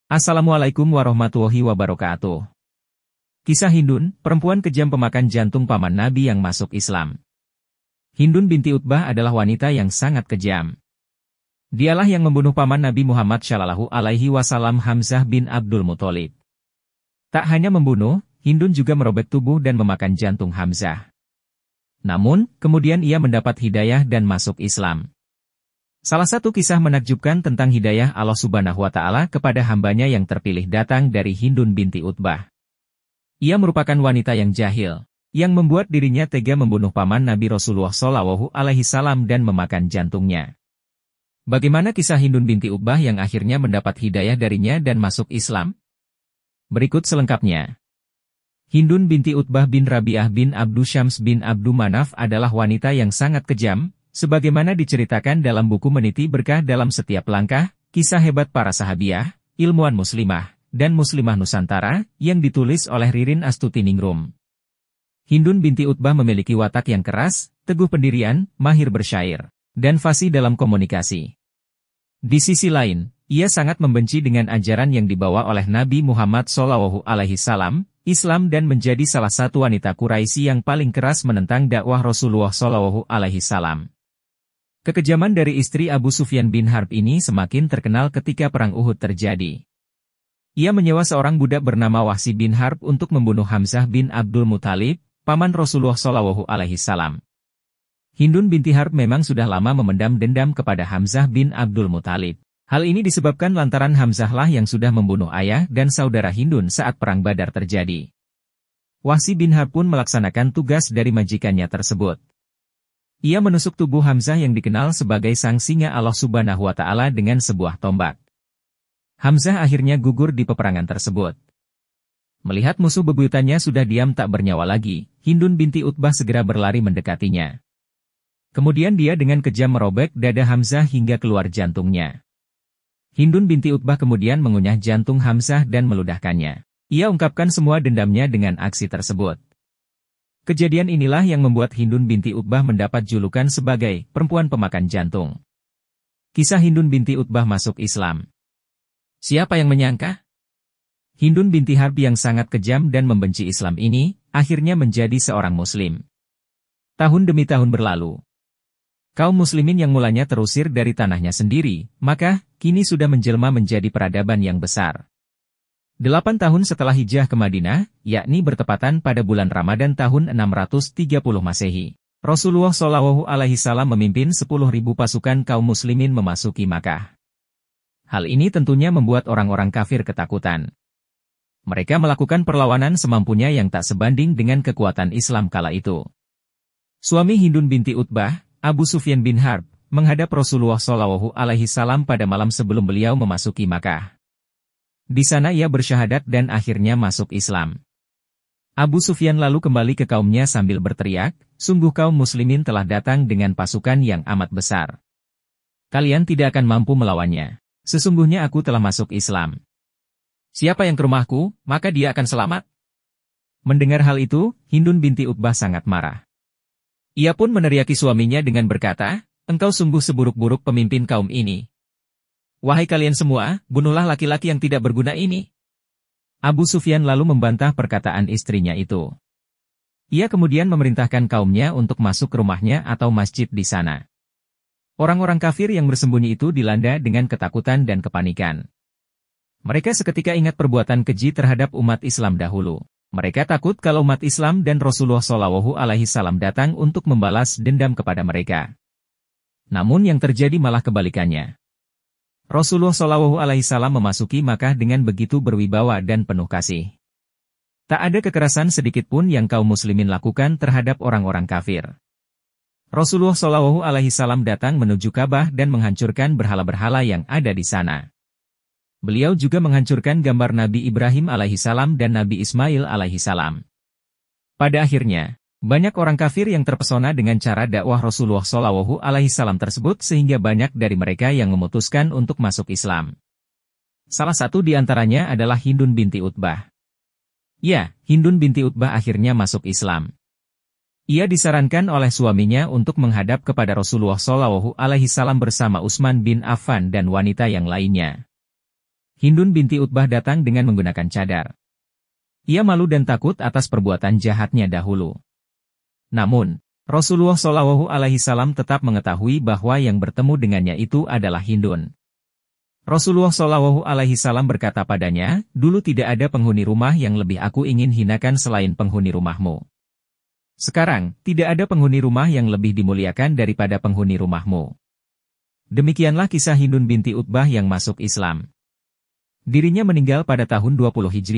Assalamualaikum warahmatullahi wabarakatuh. Kisah Hindun, perempuan kejam pemakan jantung paman Nabi yang masuk Islam. Hindun binti Utbah adalah wanita yang sangat kejam. Dialah yang membunuh paman Nabi Muhammad Shallallahu Alaihi Wasallam Hamzah bin Abdul Muthalib. Tak hanya membunuh, Hindun juga merobek tubuh dan memakan jantung Hamzah. Namun, kemudian ia mendapat hidayah dan masuk Islam. Salah satu kisah menakjubkan tentang hidayah Allah Subhanahu wa Ta'ala kepada hambanya yang terpilih datang dari Hindun binti Utbah. Ia merupakan wanita yang jahil, yang membuat dirinya tega membunuh paman Nabi Rasulullah Shallallahu Alaihi Wasallam dan memakan jantungnya. Bagaimana kisah Hindun binti Utbah yang akhirnya mendapat hidayah darinya dan masuk Islam? Berikut selengkapnya. Hindun binti Utbah bin Rabi'ah bin Abdu Syams bin Abdu Manaf adalah wanita yang sangat kejam, sebagaimana diceritakan dalam buku Meniti Berkah dalam Setiap Langkah, Kisah Hebat Para Sahabiah, Ilmuwan Muslimah, dan Muslimah Nusantara, yang ditulis oleh Ririn Astuti Ningrum. Hindun binti Utbah memiliki watak yang keras, teguh pendirian, mahir bersyair, dan fasih dalam komunikasi. Di sisi lain, ia sangat membenci dengan ajaran yang dibawa oleh Nabi Muhammad SAW, Islam dan menjadi salah satu wanita Quraisy yang paling keras menentang dakwah Rasulullah SAW. Kekejaman dari istri Abu Sufyan bin Harb ini semakin terkenal ketika Perang Uhud terjadi. Ia menyewa seorang budak bernama Wahsy bin Harb untuk membunuh Hamzah bin Abdul Muthalib, paman Rasulullah SAW. Hindun binti Harb memang sudah lama memendam dendam kepada Hamzah bin Abdul Muthalib. Hal ini disebabkan lantaran Hamzahlah yang sudah membunuh ayah dan saudara Hindun saat Perang Badar terjadi. Wahsy bin Harb pun melaksanakan tugas dari majikannya tersebut. Ia menusuk tubuh Hamzah yang dikenal sebagai sang singa Allah Subhanahu wa Ta'ala dengan sebuah tombak. Hamzah akhirnya gugur di peperangan tersebut. Melihat musuh bebuyutannya sudah diam tak bernyawa lagi, Hindun binti Utbah segera berlari mendekatinya. Kemudian dia dengan kejam merobek dada Hamzah hingga keluar jantungnya. Hindun binti Utbah kemudian mengunyah jantung Hamzah dan meludahkannya. Ia ungkapkan semua dendamnya dengan aksi tersebut. Kejadian inilah yang membuat Hindun binti Utbah mendapat julukan sebagai perempuan pemakan jantung. Kisah Hindun binti Utbah masuk Islam. Siapa yang menyangka? Hindun binti Harb yang sangat kejam dan membenci Islam ini, akhirnya menjadi seorang Muslim. Tahun demi tahun berlalu. Kaum Muslimin yang mulanya terusir dari tanahnya sendiri, maka kini sudah menjelma menjadi peradaban yang besar. 8 tahun setelah hijrah ke Madinah, yakni bertepatan pada bulan Ramadan tahun 630 Masehi, Rasulullah SAW memimpin 10.000 pasukan kaum muslimin memasuki Makkah. Hal ini tentunya membuat orang-orang kafir ketakutan. Mereka melakukan perlawanan semampunya yang tak sebanding dengan kekuatan Islam kala itu. Suami Hindun binti Utbah, Abu Sufyan bin Harb, menghadap Rasulullah SAW pada malam sebelum beliau memasuki Makkah. Di sana ia bersyahadat dan akhirnya masuk Islam. Abu Sufyan lalu kembali ke kaumnya sambil berteriak, "Sungguh kaum muslimin telah datang dengan pasukan yang amat besar. Kalian tidak akan mampu melawannya. Sesungguhnya aku telah masuk Islam. Siapa yang ke rumahku, maka dia akan selamat." Mendengar hal itu, Hindun binti Utbah sangat marah. Ia pun meneriaki suaminya dengan berkata, "Engkau sungguh seburuk-buruk pemimpin kaum ini. Wahai kalian semua, bunuhlah laki-laki yang tidak berguna ini." Abu Sufyan lalu membantah perkataan istrinya itu. Ia kemudian memerintahkan kaumnya untuk masuk ke rumahnya atau masjid di sana. Orang-orang kafir yang bersembunyi itu dilanda dengan ketakutan dan kepanikan. Mereka seketika ingat perbuatan keji terhadap umat Islam dahulu. Mereka takut kalau umat Islam dan Rasulullah SAW datang untuk membalas dendam kepada mereka. Namun yang terjadi malah kebalikannya. Rasulullah SAW memasuki Makkah dengan begitu berwibawa dan penuh kasih. Tak ada kekerasan sedikit pun yang kaum muslimin lakukan terhadap orang-orang kafir. Rasulullah SAW datang menuju Ka'bah dan menghancurkan berhala-berhala yang ada di sana. Beliau juga menghancurkan gambar Nabi Ibrahim alaihissalam dan Nabi Ismail alaihissalam. Pada akhirnya, banyak orang kafir yang terpesona dengan cara dakwah Rasulullah SAW tersebut sehingga banyak dari mereka yang memutuskan untuk masuk Islam. Salah satu di antaranya adalah Hindun binti Utbah. Ya, Hindun binti Utbah akhirnya masuk Islam. Ia disarankan oleh suaminya untuk menghadap kepada Rasulullah SAW bersama Utsman bin Affan dan wanita yang lainnya. Hindun binti Utbah datang dengan menggunakan cadar. Ia malu dan takut atas perbuatan jahatnya dahulu. Namun, Rasulullah Shallallahu Alaihi Wasallam tetap mengetahui bahwa yang bertemu dengannya itu adalah Hindun. Rasulullah Shallallahu Alaihi Wasallam berkata padanya, dulu tidak ada penghuni rumah yang lebih aku ingin hinakan selain penghuni rumahmu. Sekarang, tidak ada penghuni rumah yang lebih dimuliakan daripada penghuni rumahmu. Demikianlah kisah Hindun binti Utbah yang masuk Islam. Dirinya meninggal pada tahun 20 Hijriah.